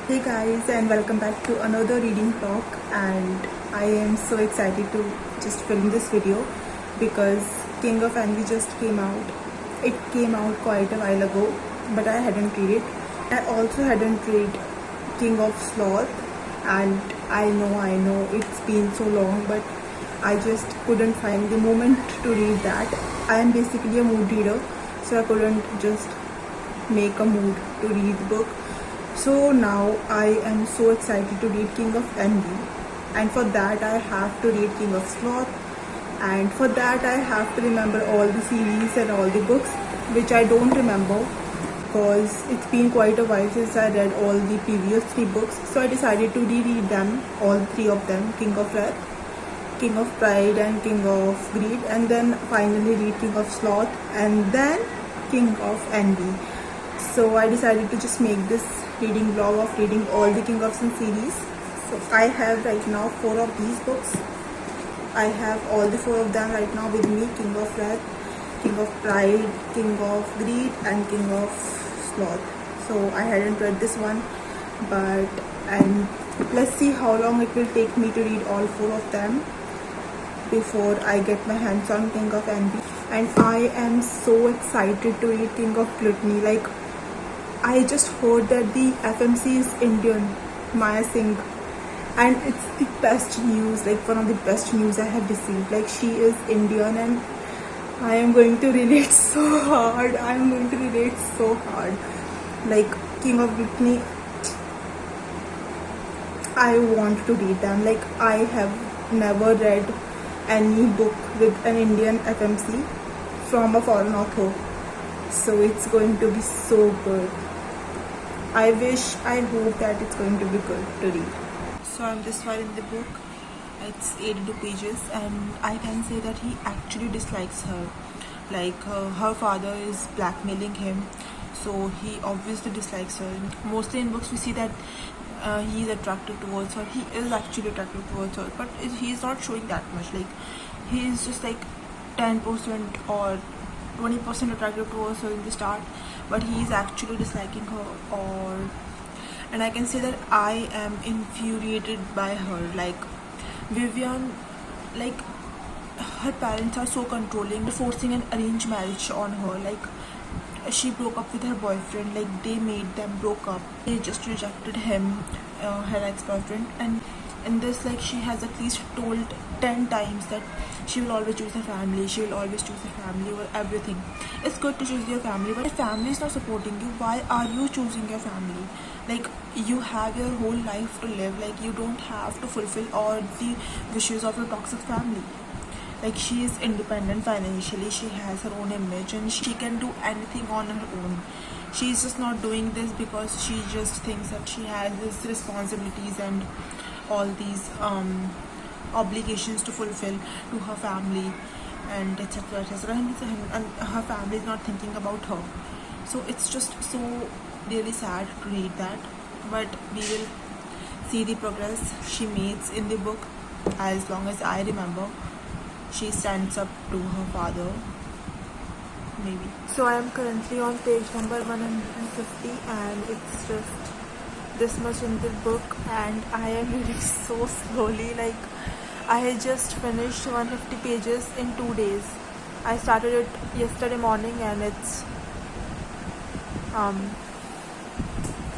Hey guys, and welcome back to another reading talk. And I am so excited to just film this video because King of Envy just came out. It came out quite a while ago, but I hadn't read it. I also hadn't read King of Sloth, and I know it's been so long, but I just couldn't find the moment to read that. I am basically a mood reader, so I couldn't just make a mood to read the book. So now I am so excited to read King of Envy, and for that I have to read King of Sloth, and for that I have to remember all the series and all the books, which I don't remember because it's been quite a while since I read all the previous 3 books. So I decided to reread them, all 3 of them, King of Wrath, King of Pride and King of Greed, and then finally read King of Sloth and then King of Envy. So I decided to just make this reading vlog of reading all the King of Sin series. So I have right now 4 of these books. I have all the 4 of them right now with me: King of Wrath, King of Pride, King of Greed and King of Sloth. So I hadn't read this one, and let's see how long it will take me to read all 4 of them before I get my hands on King of Envy. And I am so excited to read King of Gluttony. Like, I just heard that the FMC is Indian, Maya Singh, and it's the best news, like one of the best news I have received. Like, she is Indian and I am going to relate so hard. Like, King of Gluttony, I want to read them. Like, I have never read any book with an Indian FMC from a foreign author, so it's going to be so good. I hope that it's going to be good to read. So I'm this far in the book. It's 82 pages, and I can say that he actually dislikes her. Like, her father is blackmailing him, so he obviously dislikes her. Mostly in books we see that he is attracted towards her. He is actually attracted towards her, but he's not showing that much. Like, he is just like 10% or 20% attracted towards her in the start, but he is actually disliking her. And I can say that I am infuriated by her. Like, Vivian, like, her parents are so controlling, forcing an arranged marriage on her. Like, she broke up with her boyfriend, like, they made them broke up. They just rejected him, her ex-boyfriend, and in this, like, she has at least told 10 times that she will always choose her family, over everything. It's good to choose your family, but if family is not supporting you, why are you choosing your family? Like, you have your whole life to live. Like, you don't have to fulfill all the wishes of your toxic family. Like, she is independent financially, she has her own image, and she can do anything on her own. She's just not doing this because she just thinks that she has these responsibilities and all these obligations to fulfill to her family, and etc. And her family is not thinking about her. So it's just so really sad to read that, but we will see the progress she makes in the book. As long as I remember, she stands up to her father, maybe. So I am currently on page number 150, and it's just this much in the book, and I am reading so slowly. Like, I had just finished 150 pages in 2 days. I started it yesterday morning, and it's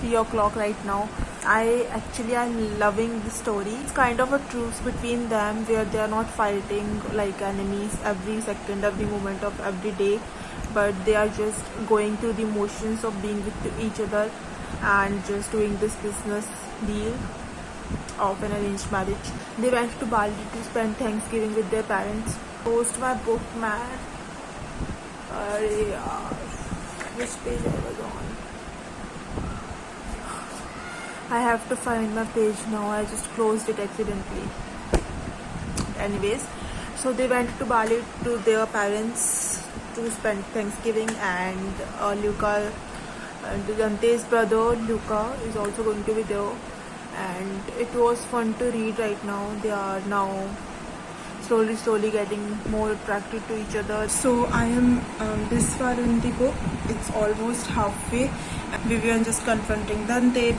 3 o'clock right now. I'm loving the story. It's kind of a truce between them where they are not fighting like enemies every second, every moment of every day, but they are just going through the motions of being with each other and just doing this business deal of an arranged marriage. They went to Bali to spend Thanksgiving with their parents. Post my book, man. Which page I was on? I have to find my page now. I just closed it accidentally. Anyways, so they went to Bali to their parents to spend Thanksgiving, and Luca, Dante's brother Luca, is also going to be there. And it was fun to read right now. They are now slowly getting more attracted to each other. So I am this far in the book. It's almost halfway. Vivian just confronting Dante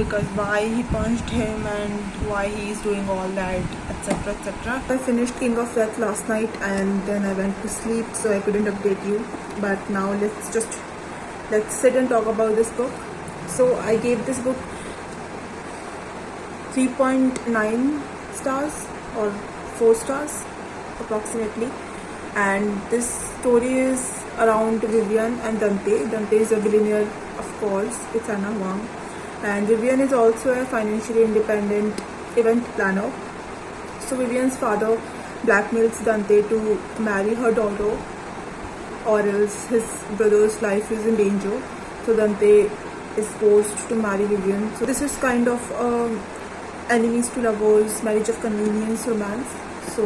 because why he punched him and why he is doing all that, etc, etc. I finished King of Death last night and then I went to sleep, so I couldn't update you. But now let's sit and talk about this book. So I gave this book 3.9 stars or 4 stars approximately, and this story is around Vivian and Dante. Dante is a billionaire, of course. It's Ana Huang, and Vivian is also a financially independent event planner. So Vivian's father blackmails Dante to marry her daughter, or else his brother's life is in danger. So Dante is forced to marry Vivian. So this is kind of enemies to lovers, marriage of convenience romance. So,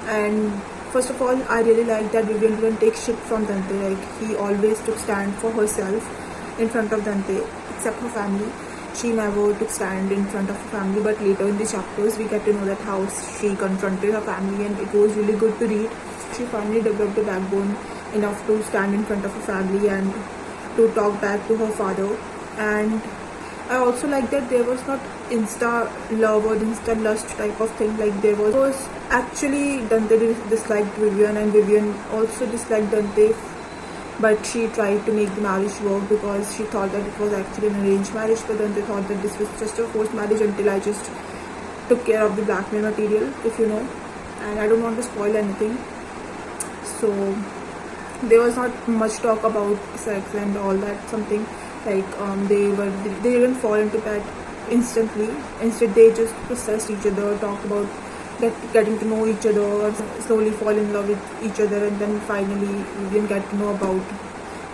and first of all, I really like that Vivian didn't take shit from Dante. Like, he always took stand for herself in front of Dante, except her family. She never took stand in front of her family, but later in the chapters we get to know that how she confronted her family, and it was really good to read. She finally developed a backbone enough to stand in front of her family and to talk back to her father. And I also like that there was not insta love or insta lust type of thing. Like, there was actually Dante disliked Vivian and Vivian also disliked Dante, but she tried to make the marriage work because she thought that it was actually an arranged marriage. But Dante thought that this was just a forced marriage until I just took care of the blackmail material, if you know. And I don't want to spoil anything. So there was not much talk about sex and all that, something like they didn't fall into bed instantly. Instead, they just processed each other, talked about getting to know each other, slowly fall in love with each other, and then finally we didn't get to know about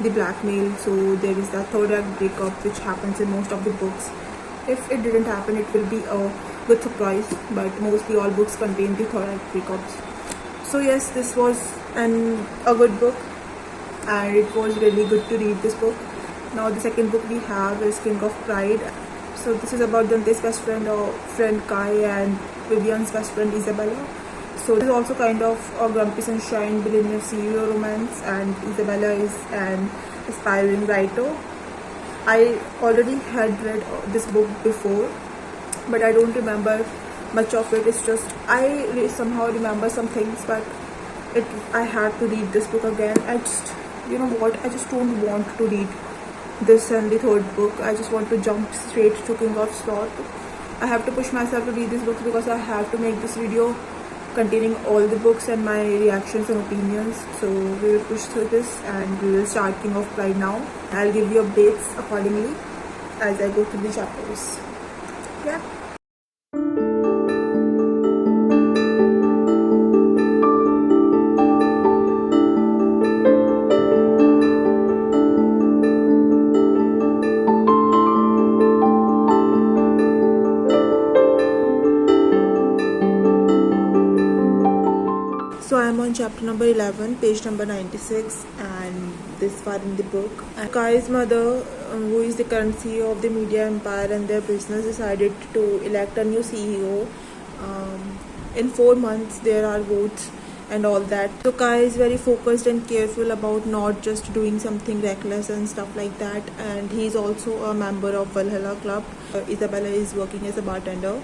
the blackmail. So there is that third act breakup which happens in most of the books. If it didn't happen, it will be a good surprise, but mostly all books contain the third act breakups. So yes, this was a good book, and it was really good to read this book. Now the second book we have is King of Pride. So this is about Dante's best friend or friend Kai and Vivian's best friend Isabella. So this is also kind of a grumpy sunshine billionaire serial romance, and Isabella is an aspiring writer. I already had read this book before, but I don't remember much of it. It's just I somehow remember some things, but I had to read this book again. I just, you know what, I just don't want to read this and the third book. I just want to jump straight to King of Sloth. I have to push myself to read this book because I have to make this video containing all the books and my reactions and opinions. So we will push through this and we will start King of Pride now. I'll give you updates accordingly as I go through the chapters. Yeah. So I am on chapter number 11, page number 96, and this far in the book. And Kai's mother, who is the current CEO of the media empire and their business, decided to elect a new CEO. In 4 months there are votes and all that. So Kai is very focused and careful about not just doing something reckless and stuff like that. And he is also a member of Valhalla Club. Isabella is working as a bartender.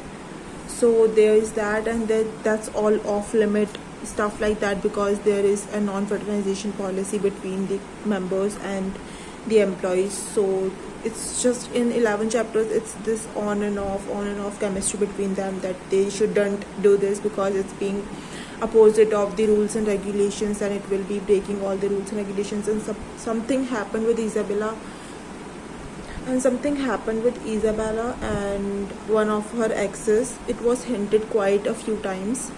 So there is that, and that's all off limit stuff like that, because there is a non-fraternization policy between the members and the employees. So it's just in 11 chapters, it's this on and off chemistry between them, that they shouldn't do this because it's being opposite of the rules and regulations, and it will be breaking all the rules and regulations. And something happened with Isabella and one of her exes. It was hinted quite a few times,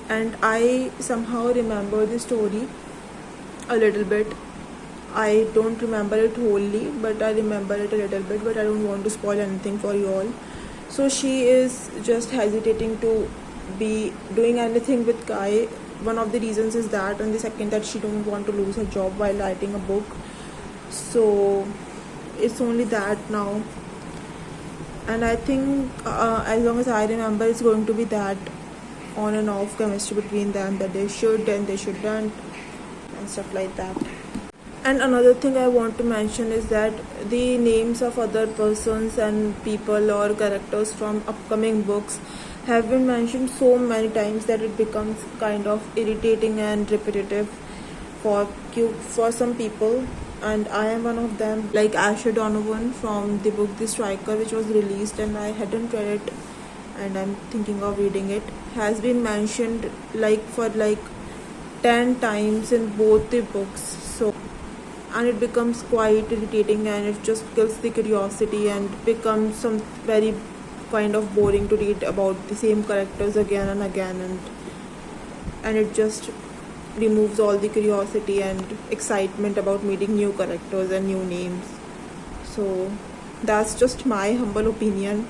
and I somehow remember the story a little bit. I don't remember it wholly, but I remember it a little bit, but I don't want to spoil anything for you all. So she is just hesitating to be doing anything with Kai. One of the reasons is that, and the second, that she don't want to lose her job while writing a book. So it's only that now, and I think as long as I remember, it's going to be that on and off chemistry between them, that they should and they shouldn't and stuff like that. And another thing I want to mention is that the names of other persons and people or characters from upcoming books have been mentioned so many times that it becomes kind of irritating and repetitive for some people, and I am one of them. Like Asher Donovan from the book The Striker, which was released and I hadn't read it and I'm thinking of reading it, has been mentioned like for like 10 times in both the books. So, and it becomes quite irritating and it just kills the curiosity and becomes some very kind of boring to read about the same characters again and again, and it just removes all the curiosity and excitement about meeting new characters and new names. So that's just my humble opinion,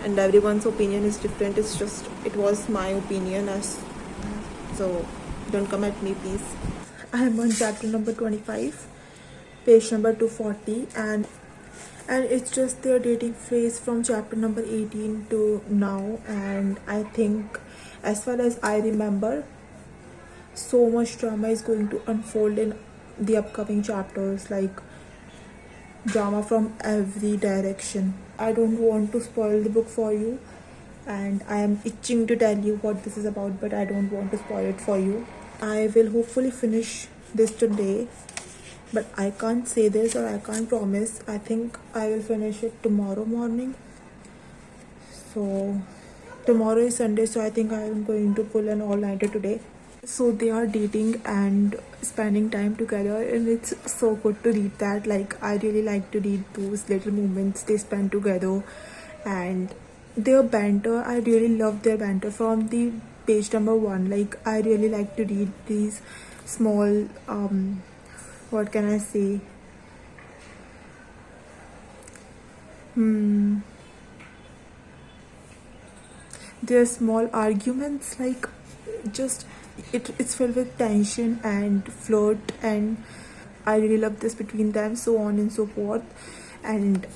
and everyone's opinion is different. It was my opinion, so don't come at me, please. I am on chapter number 25, page number 240, and it's just their dating phase from chapter number 18 to now. And I think, as far as I remember, so much drama is going to unfold in the upcoming chapters, like drama from every direction. I don't want to spoil the book for you, and I am itching to tell you what this is about, but I don't want to spoil it for you. I will hopefully finish this today, but I can't say this or I can't promise. I think I will finish it tomorrow morning. So tomorrow is Sunday, so I think I am going to pull an all-nighter today. So they are dating and spending time together, and it's so good to read that. Like, I really like to read those little moments they spend together, and their banter, I really love their banter from the page number 1. Like, I really like to read these small what can I say, their small arguments, like, just it's filled with tension and flirt, and I really love this between them, so on and so forth. And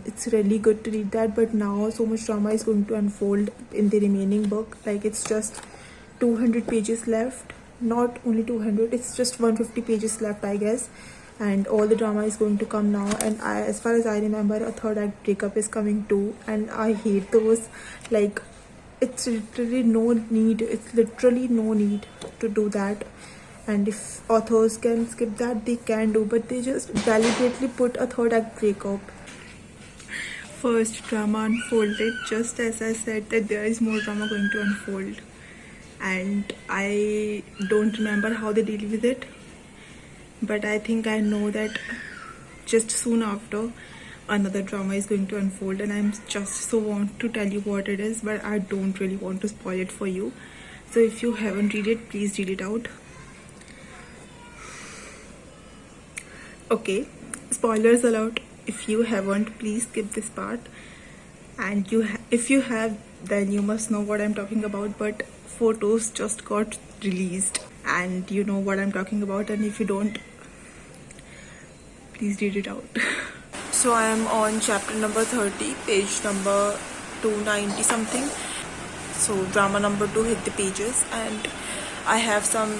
it's really good to read that. But now so much drama is going to unfold in the remaining book. Like, it's just 200 pages left, not only 200, it's just 150 pages left, I guess, and all the drama is going to come now. And as far as I remember, a third act breakup is coming too, and I hate those. Like, it's literally no need to do that, and if authors can skip that, they can do, but they just deliberately put a third act breakup. First drama unfolded just as I said that there is more drama going to unfold, and I don't remember how they deal with it, but I think I know that just soon after another drama is going to unfold, and I'm just so want to tell you what it is, but I don't really want to spoil it for you. So if you haven't read it, please read it out. Okay, spoilers allowed. If you haven't, please skip this part, and if you have, then you must know what I'm talking about. But photos just got released and you know what I'm talking about, and if you don't, please read it out. So I am on chapter number 30, page number 290 something. So drama number 2 hit the pages, and I have some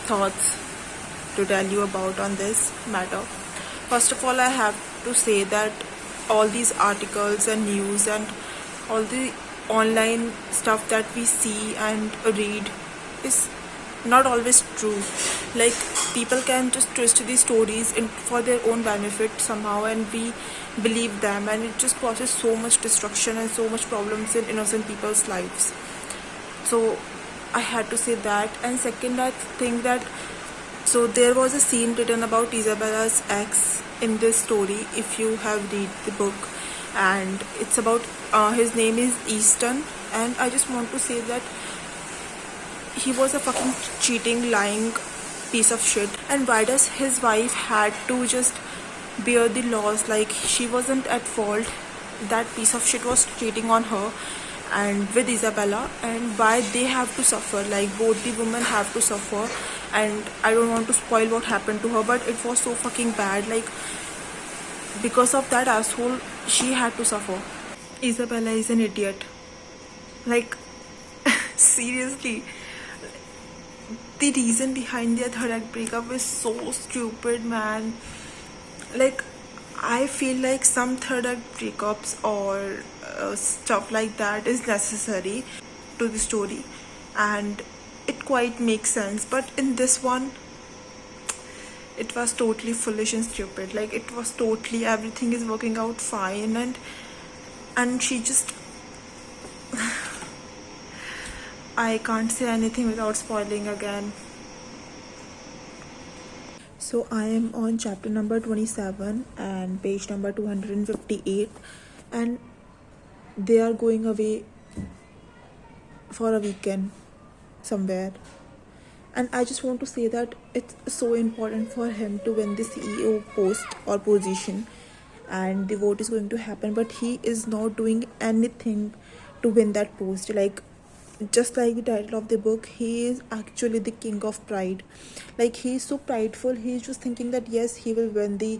thoughts to tell you about on this matter. First of all, I have to say that all these articles and news and all the online stuff that we see and read is not always true. Like, people can just twist these stories for their own benefit somehow, and we believe them, and it just causes so much destruction and so much problems in innocent people's lives. So I had to say that. And second, I think that there was a scene written about Isabella's ex in this story, if you have read the book, and it's about his name is Easton, and I just want to say that he was a fucking cheating, lying piece of shit. And why does his wife had to just bear the loss? Like, she wasn't at fault. That piece of shit was cheating on her and with Isabella, and why they have to suffer? Like, both the women have to suffer, and I don't want to spoil what happened to her, but it was so fucking bad. Like, because of that asshole, she had to suffer. Isabella is an idiot. Like, seriously. the reason behind their third act breakup is so stupid, man. Like, I feel like some third act breakups or stuff like that is necessary to the story, and it quite makes sense. But in this one, it was totally foolish and stupid. Like, it was totally, everything is working out fine, and she just I can't say anything without spoiling again. So I am on chapter number 27 and page number 258, and they are going away for a weekend somewhere. And I just want to say that it's so important for him to win the CEO post or position, and the vote is going to happen, but he is not doing anything to win that post. Like, just like the title of the book, he is actually the king of pride. Like, he is so prideful. He is just thinking that yes, he will win the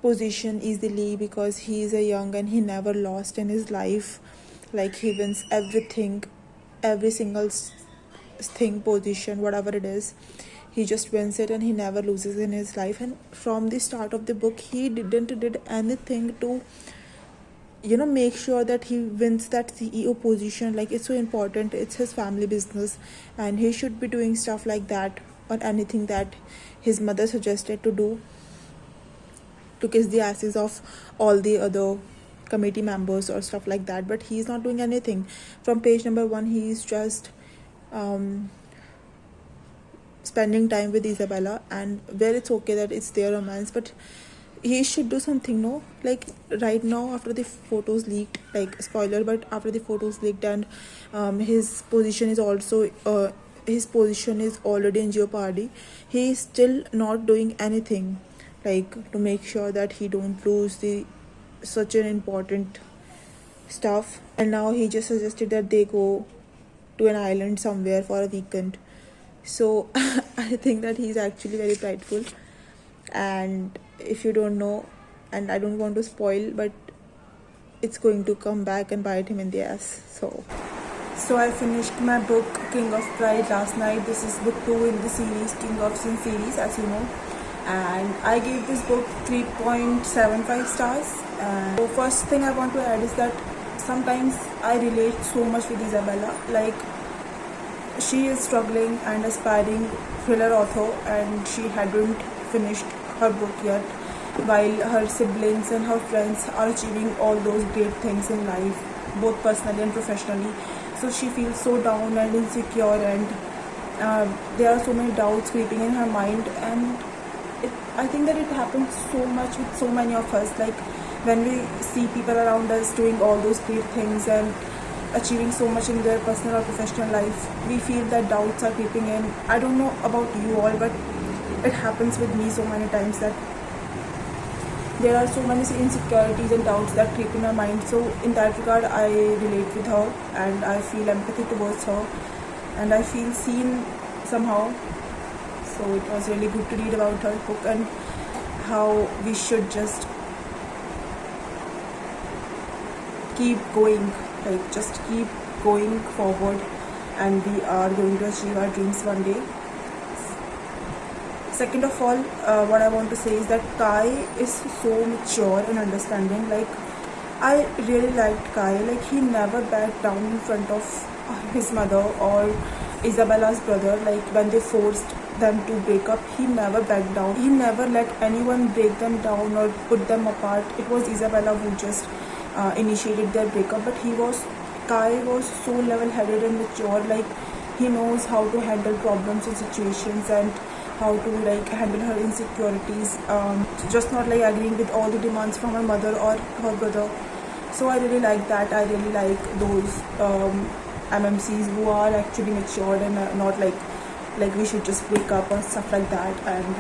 position easily because he is a young and he never lost in his life. Like, he wins everything, every single thing, position, whatever it is, he just wins it and he never loses in his life. And from the start of the book, he did anything to make sure that he wins that CEO position. Like, it's so important, it's his family business, and he should be doing stuff like that or anything that his mother suggested to do to kiss the asses of all the other committee members or stuff like that. But he's not doing anything. From page number 1, he's just spending time with Isabella, and where it's okay that it's their romance, but he should do something, no? Like, right now, after the photos leaked, like, spoiler, but after the photos leaked and his position is already in jeopardy, he is still not doing anything, like, to make sure that he don't lose such an important stuff. And now he just suggested that they go to an island somewhere for a weekend. So I think that he's actually very prideful, and if you don't know, and I don't want to spoil, but it's going to come back and bite him in the ass. So I finished my book King of Pride last night. This is book 2 in the series, King of Sin series, as you know, and I gave this book 3.75 stars. And so first thing I want to add is that sometimes I relate so much with Isabella. Like, she is struggling and aspiring thriller author, and she hadn't finished her book yet, while her siblings and her friends are achieving all those great things in life, both personally and professionally. So she feels so down and insecure, and there are so many doubts creeping in her mind. And I think that it happens so much with so many of us. Like, when we see people around us doing all those great things and achieving so much in their personal or professional life, we feel that doubts are creeping in. I don't know about you all, but it happens with me so many times that there are so many insecurities and doubts that creep in our mind. So in that regard, I relate with her, and I feel empathy towards her, and I feel seen somehow. So it was really good to read about her book and how we should just keep going, like, just keep going forward, and we are going to achieve our dreams one day. Second of all, what I want to say is that Kai is so mature and understanding. Like, I really liked Kai. Like, he never backed down in front of his mother or Isabella's brother. Like, when they forced them to break up, he never backed down. He never let anyone break them down or put them apart. It was Isabella who just initiated their breakup. But Kai was so level-headed and mature. Like, he knows how to handle problems and situations, and how to, like, handle her insecurities, just not like agreeing with all the demands from her mother or her brother. So I really like that. I really like those MMCs who are actually matured and not like we should just break up or stuff like that. And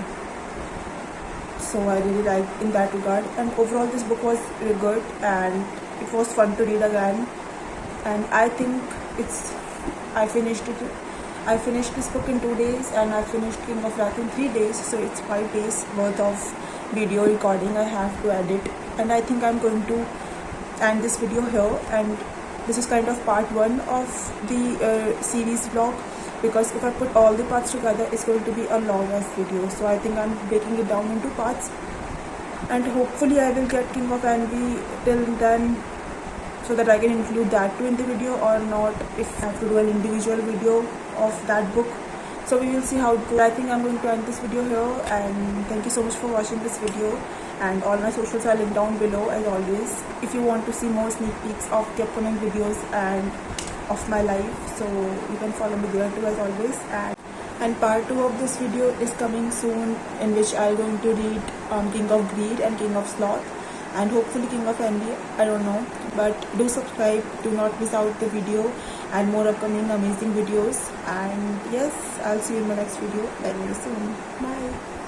so I really like in that regard. And overall, this book was really good, and it was fun to read again. And I think I finished this book in 2 days, and I finished King of Wrath in 3 days. So it's 5 days worth of video recording I have to edit. And I think I'm going to end this video here. And this is kind of part 1 of the series vlog. because if I put all the parts together, it's going to be a long ass video. So I think I'm breaking it down into parts, and hopefully I will get King of Envy till then, so that I can include that too in the video, or not if I have to do an individual video of that book. So we will see how it goes. I think I'm going to end this video here, and thank you so much for watching this video, and all my socials are linked down below as always, if you want to see more sneak peeks of the upcoming videos and of my life. So you can follow me there too as always. And part 2 of this video is coming soon, in which I'm going to read King of Greed and King of Sloth, and hopefully King of Envy, I don't know. But do subscribe, do not miss out the video and more upcoming amazing videos. And yes, I'll see you in my next video very soon. Bye.